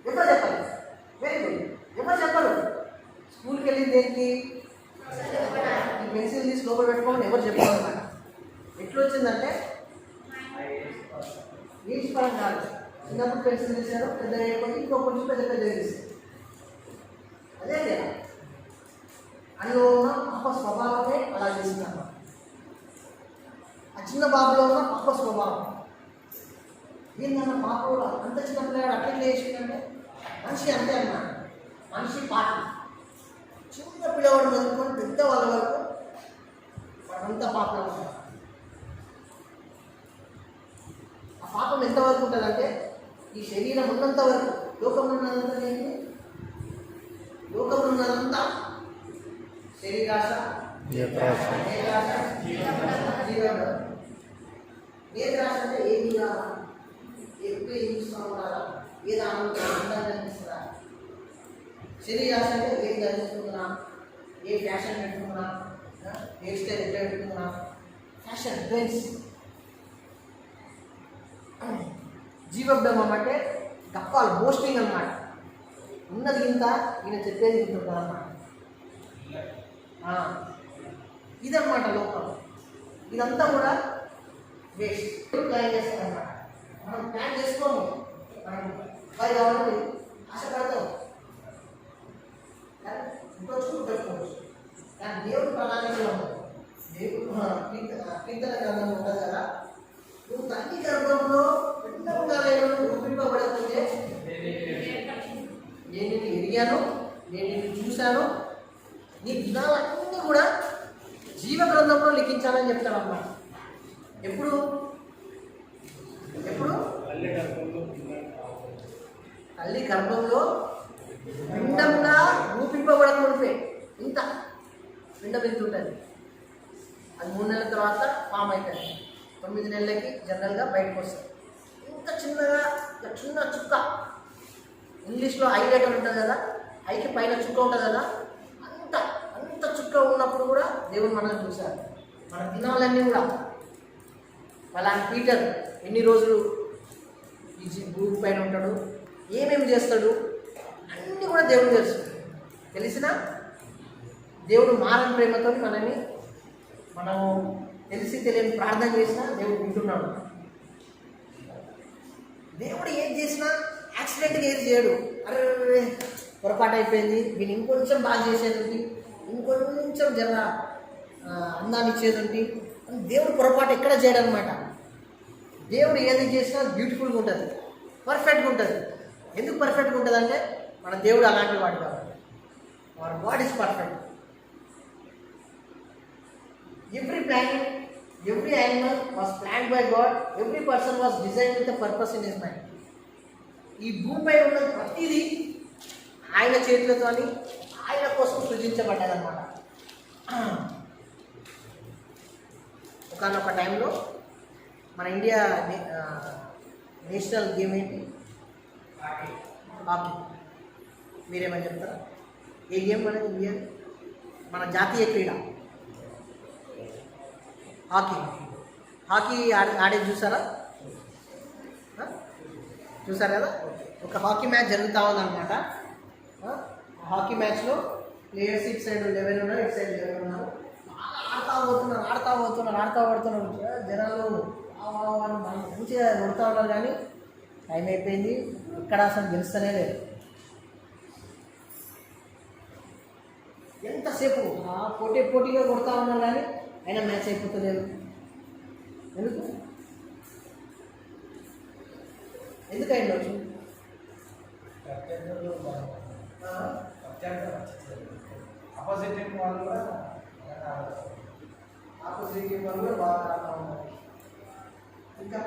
ఎవరు చెప్పాలి? Very good. ఎవరు చెప్పరు? స్కూల్కి వెళ్ళింది దేనికి? ఈ పెన్సిల్ తీసి లోపల పెట్టుకోమని ఎవరు చెప్పారు అన్నమాట. ఎట్లా వచ్చిందంటే ఏజ్ పరం కాదు. చిన్నప్పుడు పెన్సిల్ తీశారు, పెద్ద అయిపోయి ఇంకో కొంచెం పెద్ద పెద్ద తీశారు. అదే లేదా అందులో ఉన్న పాప స్వభావమే అలా చేసిందన్నమాట. ఆ చిన్న బాబులో ఉన్న పాప స్వభావం ఏందన్న పాప కూడా అంత చిన్న పిల్లగాడు అట్లా చేసిందంటే మనిషి అంతే అన్నమాట. మనిషి పాట చిన్న పిల్లవాడు మొదలుకొని పెద్ద వాళ్ళ వరకు వాడంతా పాపలో ఉంటారు. ఆ పాపం ఎంతవరకు ఉంటుందంటే ఈ శరీరం ఉన్నంత వరకు, లోకం ఉన్నదంతా ఏంటి? లోకం ఉన్నదంతా శరీరాశ, నేత్రాశ, జీవనం. నేత్రాశ అంటే ఏది కావాలి, ఎప్పుడు ఏం చూస్తూ ఉండాలా, ఏది అందంగా కనిపిస్తుందా. శరీరాశ అంటే ఏది ధరిస్తున్నా, ఏ ఫ్యాషన్ పెట్టుకున్నా, హెయిర్ స్టైల్ ఎట్లా పెట్టుకున్నా, ఫ్యాషన్ ట్రెండ్స్. జీవబ్రహ్మం అంటే గప్పాలు, బోస్టింగ్ అన్నమాట. ఉన్నది ఇంత, ఈయన చెప్పేది ఇంత ఉంటుంది అన్నమాట. ఇదన్నమాట లోకం. ఇదంతా కూడా వేస్ట్. ప్లాన్ చేస్తారన్నమాట. మనం ప్లాన్ చేసుకోము. మనం అబ్బాయి కావాలని ఆశపడతాం, ఇంకో చూపు పెట్టుకోవచ్చు. కానీ దేవుడు ప్రణాళికలో ఉంటుంది. దేవుడు కీర్తన గ్రంథం ఉంటుంది కదా, నువ్వు తల్లి గర్భంలో పిండంగా రూపింపబడకపోతే నేను నిన్ను ఎరిగాను, నేను నిన్ను చూశాను, నీ దినాలన్నీ కూడా జీవ గ్రంథంలో లిఖించాలని చెప్తాడు అన్నమాట. ఎప్పుడు ఎప్పుడు తల్లి గర్భంలో పిండంగా రూపింపబడకపోతే ఇంత పిండం ఎంత ఉంటుంది. అది 3 నెలల తర్వాత ఫామ్ అవుతుంది. 9 నెలలకి జనరల్గా బయటకు వస్తుంది. ఇంత చిన్నగా, చిన్న చుక్క, ఇంగ్లీష్లో ఐ లెటర్ ఉంటుంది కదా, ఐకి పైన చుక్క ఉంటుంది కదా, అంత చుక్క ఉన్నప్పుడు కూడా దేవుడు మనల్ని చూశారు. మన దినాలన్నీ కూడా అలాంటి పీటర్ ఎన్ని రోజులు ఈ భూమి పైన ఉంటాడు, ఏమేమి చేస్తాడు, అన్నీ కూడా దేవుడు తెలుసు. తెలిసినా దేవుడు మారని ప్రేమతో మనము తెలిసి తెలియని ప్రార్థన చేసినా దేవుడు వింటున్నాడు. దేవుడు ఏం చేసినా యాక్సిడెంట్గా ఏది చేయడు. అరే పొరపాటు అయిపోయింది, వీళ్ళు ఇంకొంచెం బాగా చేసేది ఉంది, ఇంకొంచెం జర అందాన్ని ఇచ్చేది ఉంది. దేవుడు పొరపాటు ఎక్కడ చేయడం అనమాట. దేవుడు ఏది చేసినా బ్యూటిఫుల్గా ఉంటుంది, పర్ఫెక్ట్గా ఉంటుంది. ఎందుకు పర్ఫెక్ట్గా ఉంటుంది అంటే మన దేవుడు అలాంటి వాడు కాబట్టి. Hour God is perfect. Every planning, every animal was planned by God, every person was design with the purpose in his mind. ఈ భూమిపై ఉన్న ప్రతిదీ ఆయన చేతులతో ఆయన కోసం సృజించబడ్డదన్నమాట. ఒకనొక టైంలో మన ఇండియా నేషనల్ గేమ్ ఏంటి? హాకీ. మీరేమని చెప్తారా? ఏ గేమ్ అనేది ఇండియా మన జాతీయ క్రీడ హాకీ. హాకీ ఆడేది చూసారా? చూసారు కదా. ఒక హాకీ మ్యాచ్ జరుగుతూ ఉందన్నమాట. హాకీ మ్యాచ్లో ప్లేయర్స్ ఇటు సైడ్ 11 ఉన్నారు, ఇటు సైడ్ 11 ఉన్నారు. ఆడుతూ పోతున్నారు. జనాలు మంచిగా కొడుతూ ఉన్నారు. కానీ టైం అయిపోయింది, ఇక్కడ అసలు గెలుస్తూనే లేదు. ఎంతసేపు పోటీగా కొడుతూ ఉన్నారు కానీ అయినా మ్యాచ్ అయిపోతలేదు. ఎందుకు అయిండొచ్చు? ఆపోజిట్ టీం వాళ్ళు కూడా బాగా ఆడుతూ ఉన్నారు. ఇంకా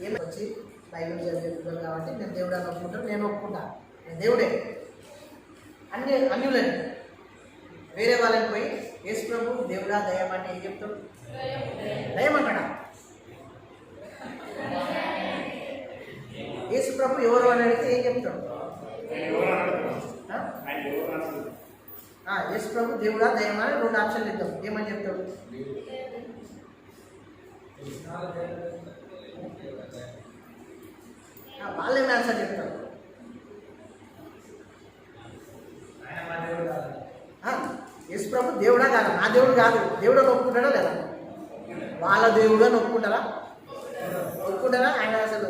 ఏమి వచ్చి బైబిల్ చదివేట్టుకోవాలి కాబట్టి నేను దేవుడు అని ఒప్పుకుంటాను. నేను ఒప్పుకుంటాను, నేను దేవుడే. అన్యులని వేరే వాళ్ళని పోయి యేసు ప్రభు దేవుడా దయమంటే ఏం చెప్తాడు? దయమంటాడా? యేసు ప్రభు ఎవరు అని అడిగితే ఏం చెప్తాడు? యేసు ప్రభు దేవుడా దయమా అని 2 ఆప్షన్లు ఇద్దాం. ఏమని చెప్తాడు? వాళ్ళేమి ఆన్సర్ చెప్తారు? యేసు ప్రభు దేవుడా కాదు, నా దేవుడు కాదు. దేవుడు అని ఒప్పుకుంటాడా లేదా? వాళ్ళ దేవుడు అని ఒప్పుకుంటారా? ఒప్పుకుంటారా? ఆయన అసలు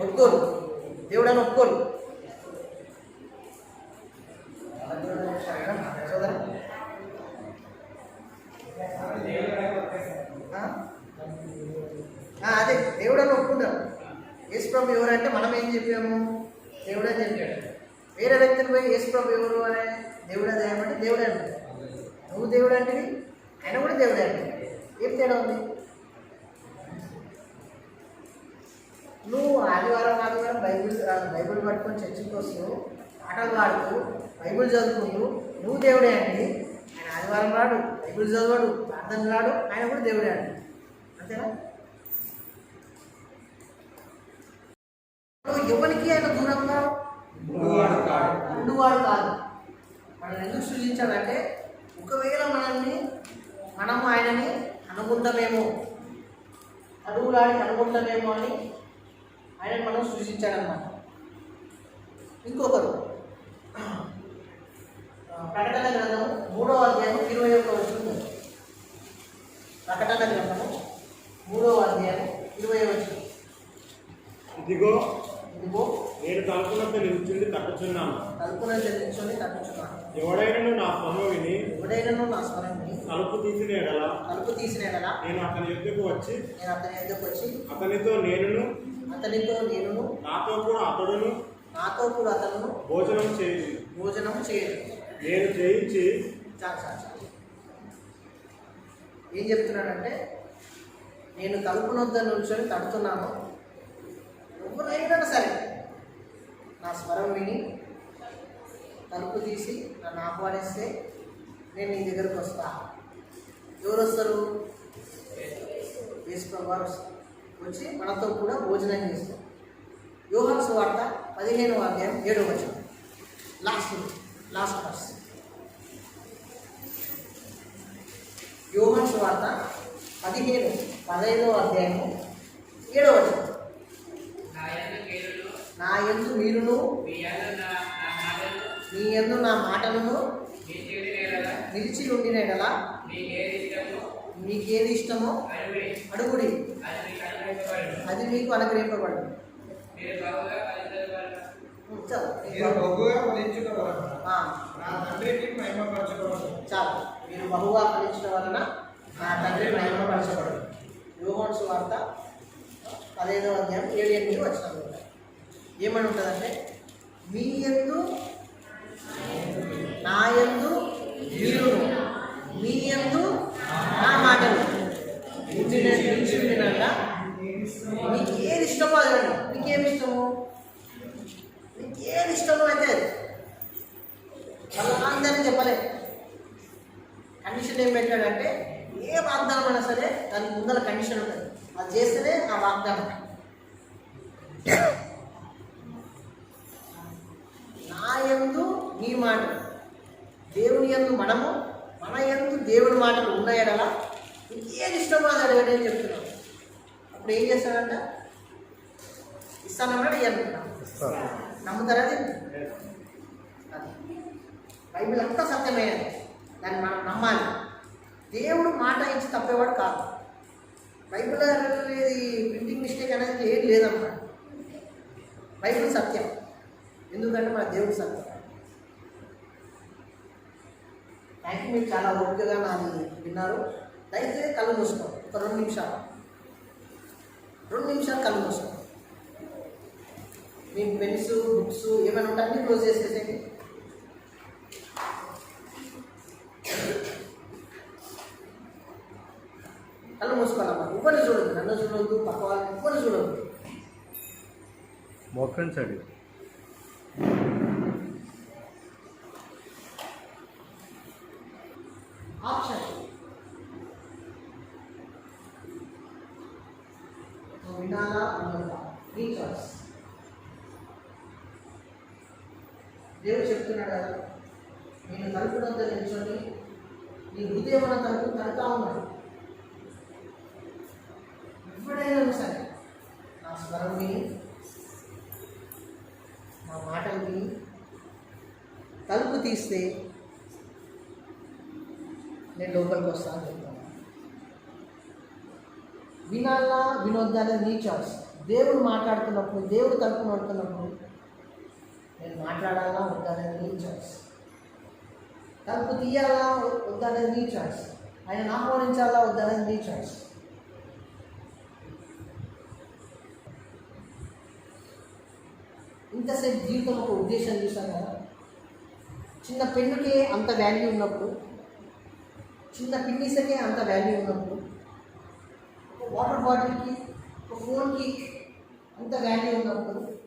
ఒప్పుకోరు. దేవుడు అని ఒప్పుకోరు. సోదరా అదే దేవుడు అని ఒప్పుకుంటారు. యేసు ప్రభు ఎవరంటే మనం ఏం చెప్పాము? దేవుడు అని చెప్పాడు. వేరే వ్యక్తిని పోయి యేసు ప్రభు ఎవరు అనే దేవుడే దయమంటే దేవుడే అంటాడు. నువ్వు దేవుడు అంటే ఆయన కూడా దేవుడే అంటాడు. ఏం తేడా ఉంది? నువ్వు ఆదివారం బైబిల్ పట్టుకొని చర్చికి వస్తూ పాటలు పాడుతూ బైబిల్ చదువుకుంటూ నువ్వు దేవుడే అండి. ఆయన ఆదివారం రాడు, బైబిల్ చదవడు, ప్రార్థన రాడు, ఆయన కూడా దేవుడే అండి. అంతేనా? ఎవరికి ఆయన దూరంగా ఉండువాడు కాదు. మనల్ని ఎందుకు సృజించాడంటే ఒకవేళ మనము ఆయనని అనుకుంటామేమో, అడుగులాడి అనుకుంటామేమో అని ఆయనను మనం సృజించాడన్నమాట. ఇంకొకరు ప్రకటన గ్రంథము 3వ అధ్యాయం 21వ వచనం. ప్రకటన గ్రంథము 3వ అధ్యాయం 20వ వచనం. ఇదిగో ఇదిగో నేను తలుపునొద్ద నిల్చుండి తట్టుచున్నాను. ఎవడైనను నా స్వరం విని తలుపు తీసిన ఎడల నేను అతని యొద్దకు వచ్చి అతనితో నేనును నాతో కూడా అతడును భోజనం చేయదు. నేను చేయించి ఏం చెప్తున్నాడంటే, నేను తలుపునొద్ద నిల్చొని తడుతున్నాను. ఎవరైనా సరే నా స్వరం విని తలుపు తీసి నన్ను ఆహ్వానిస్తే నేను నీ దగ్గరకు వస్తా. ఎవరు వస్తారు? యేసు ప్రభు వారు వచ్చి మనతో కూడా భోజనం చేస్తాం. యోహాను సువార్త 15వ అధ్యాయం 7వ వచనం. Last verse. యోహాను సువార్త 15వ అధ్యాయము 7వ వచనం. నా యందు మీరును నీ యందు నా మాటలను నిలిచి ఉండిన ఎడలా మీకేది ఇష్టమో అడుగుడి, అది మీకు అనుగ్రహింపబడు. చాలు, మీరు బహుగా ఫలించడం వలన నా తండ్రి మహిమపరచబడు. యోహాను సువార్త 15వ అధ్యాయం 7-8 వచనాలు. ఏమని ఉంటుందంటే, మీ యందు నా యందు మీరును మీ యందు నా మాటలు నిలిచినట్లా మీకు ఏది ఇష్టమో అదండి. మీకేమి ఇష్టము? మీకు ఏది ఇష్టమో అయితే వాళ్ళందరినీ చెప్పలేదు. కండిషన్ ఏం పెట్టాడంటే, ఏ వాగ్దానం అయినా సరే దానికి ముందర కండిషన్ ఉంటుంది. అది చేస్తేనే ఆ వాగ్దానం. నా యందు నీ మాటలు, దేవుని యందు మనము, మన యందు దేవుని మాటలు ఉన్నాయడలా ఇంకేది ఇష్టమో అది అడగండి అని చెప్తున్నాం. అప్పుడు ఏం చేస్తాడంట? ఇస్తానన్నాడు, ఇవ్వనుకున్నాం. నమ్ముతారా? అది బైబిల్ అంతా సత్యమైనది, దాన్ని మనం నమ్మాలి. దేవుడు మాట ఇచ్చి తప్పేవాడు కాదు. బైబిల్ ప్రింటింగ్ మిస్టేక్ అనేది ఏది లేదన్నమాట. బైబిల్ సత్యం. ఎందుకంటే మన దేవుడు సత్యం. Thank you. మీరు చాలా ఓపికగా నాది విన్నారు. దయచేసి కళ్ళు మూసుకోండి. ఒక 2 నిమిషాలు కళ్ళు మూసుకోండి. మీ పెన్స్, బుక్స్ ఏమైనా ఉంటే అన్నీ క్లోజ్ చేసేసేయండి. కళ్ళు మూసుకోవాలమ్మా. ఇవ్వని చూడద్దు, నన్ను చూడొద్దు, పక్క వాళ్ళని ఇవ్వని చూడొద్దు. మోకండి సైడ్. ఆప్షన్ వినాలా అన్నదా? నీ చాయిస్. దేవుడు చెప్తున్నాడు కదా, మీ నేను తలుపు వద్ద నిల్చొని నీ హృదయం అన్న తలుపు తడుతా ఉన్నాడు. ఎవడైనా సరే నా స్వరం విని నా మాటలు విని తలుపు తీస్తే నేను లోపలికి వస్తాను చెప్తాను. వినాలా వినొద్దానే నీ చాయిస్. దేవుడు మాట్లాడుతున్నప్పుడు, దేవుడు తలుపు నడుతున్నప్పుడు నేను మాట్లాడాలా వద్దానే నీ చాయిస్. తలుపు తీయాలా వద్దనేది నీ చాయిస్. ఆయన ఆహ్వానించాలా వద్దనేది నీ చాయిస్. ఇంతసేపు జీవితం ఒక ఉద్దేశం చూసాం కదా. చిన్న పెన్నుకే అంత వాల్యూ ఉన్నప్పుడు, చిన్న పిన్నీసకే అంత వాల్యూ ఉన్నప్పుడు, ఒక వాటర్ బాటిల్కి, ఒక ఫోన్కి అంత వాల్యూ ఉన్నప్పుడు